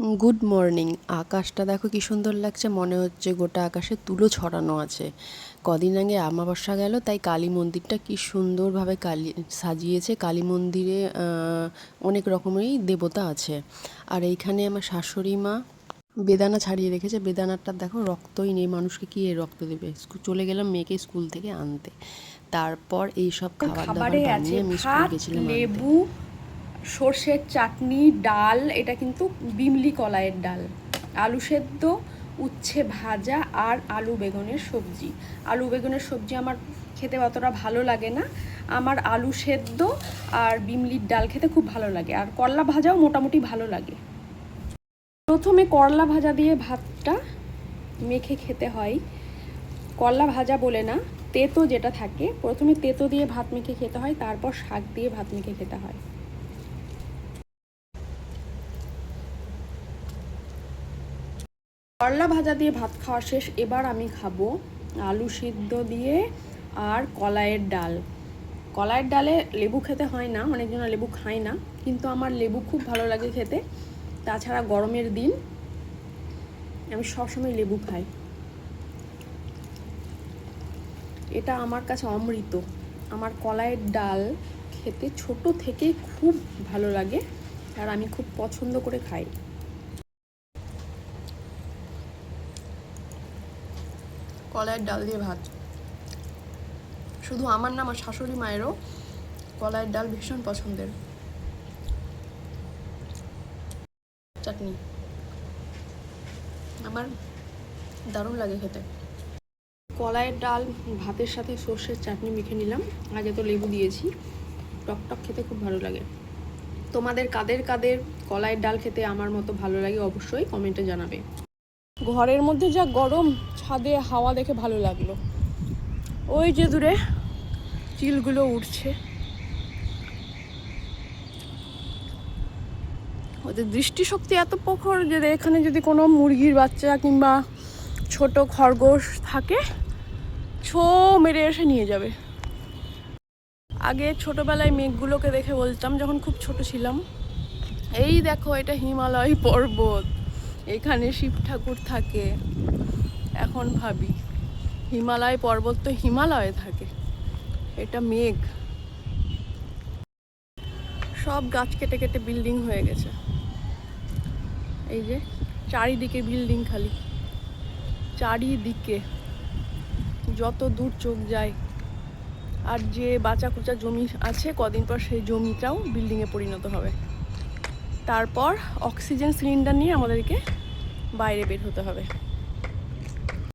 Good morning. আকাশটা দেখো কি সুন্দর লাগছে, মনে হচ্ছে গোটা আকাশে তুলো ছড়ানো আছে। কদিন আগে আমাবস্যা গেল, তাই কালী মন্দিরটা কি সুন্দরভাবে সাজিয়েছে। কালী মন্দিরে অনেক রকমেরই দেবতা আছে। আর এইখানে আমার শাশুড়ি মা বেদানা ছাড়িয়ে রেখেছে। বেদানাটা দেখো রক্তই নেই, মানুষকে কি এর রক্ত দেবে। চলে গেলাম মেয়েকে স্কুল থেকে আনতে। তারপর এই সব খাবার দাবার বানিয়ে আমি স্কুল গেছিলাম আনতে। লেবু, সর্ষের চাটনি, ডাল, এটা কিন্তু বিমলি কলাইয়ের ডাল, আলু সেদ্ধ, উচ্ছে ভাজা আর আলু বেগুনের সবজি। আলু বেগুনের সবজি আমার খেতে অতটা ভালো লাগে না, আমার আলু সেদ্ধ আর বিমলির ডাল খেতে খুব ভালো লাগে। আর করলা ভাজাও মোটামুটি ভালো লাগে। প্রথমে করলা ভাজা দিয়ে ভাতটা মেখে খেতে হয়। করলা ভাজা বলে না, তেতো যেটা থাকে, প্রথমে তেতো দিয়ে ভাত মেখে খেতে হয়, তারপর শাক দিয়ে ভাত মেখে খেতে হয়। করলা ভাজা দিয়ে ভাত খাওয়া শেষ, এবার আমি খাবো আলু সিদ্ধ দিয়ে আর কলাইয়ের ডাল। কলাইয়ের ডালে লেবু খেতে হয় না, অনেকজন লেবু খায় না, কিন্তু আমার লেবু খুব ভালো লাগে খেতে। তাছাড়া গরমের দিন আমি সবসময় লেবু খাই। এটা আমার কাছে অমৃত। আমার কলাইয়ের ডাল খেতে ছোট থেকে খুব ভালো লাগে আর আমি খুব পছন্দ করে খাই। কলাইয়ের ডাল দিয়ে ভাত, শুধু আমার না, আমার শাশুড়ি মায়েরও কলাইয়ের ডাল ভীষণ পছন্দের। চাটনি আমার দারুণ লাগে খেতে। কলাইয়ের ডাল ভাতের সাথে সর্ষের চাটনি মেখে নিলাম, আগে তো লেবু দিয়েছি, টকটক খেতে খুব ভালো লাগে। তোমাদের কাদের কাদের কলাইয়ের ডাল খেতে আমার মতো ভালো লাগে অবশ্যই কমেন্টে জানাবে। ঘরের মধ্যে যা গরম, ছাদে হাওয়া দেখে ভালো লাগলো। ওই যে দূরে চিলগুলো উঠছে, ওদের দৃষ্টিশক্তি এত প্রখর যে এখানে যদি কোনো মুরগির বাচ্চা কিংবা ছোট খরগোশ থাকে, ছো মেরে এসে নিয়ে যাবে। আগে ছোটবেলায় মেঘগুলোকে দেখে বলতাম, যখন খুব ছোট ছিলাম, এই দেখো এটা হিমালয় পর্বত, এখানে শিব ঠাকুর থাকে। এখন ভাবি হিমালয় পর্বত তো হিমালয়ে থাকে, এটা মেঘ। সব গাছ কেটে কেটে বিল্ডিং হয়ে গেছে। এই যে চারিদিকে বিল্ডিং, খালি চারিদিকে যত দূর চোখ যায়। আর যে বাঁচা কুচা জমি আছে, কদিন পর সেই জমিটাও বিল্ডিংয়ে পরিণত হবে। তারপর অক্সিজেন সিলিন্ডার নিয়ে আমাদেরকে বাইরে বের হতে হবে।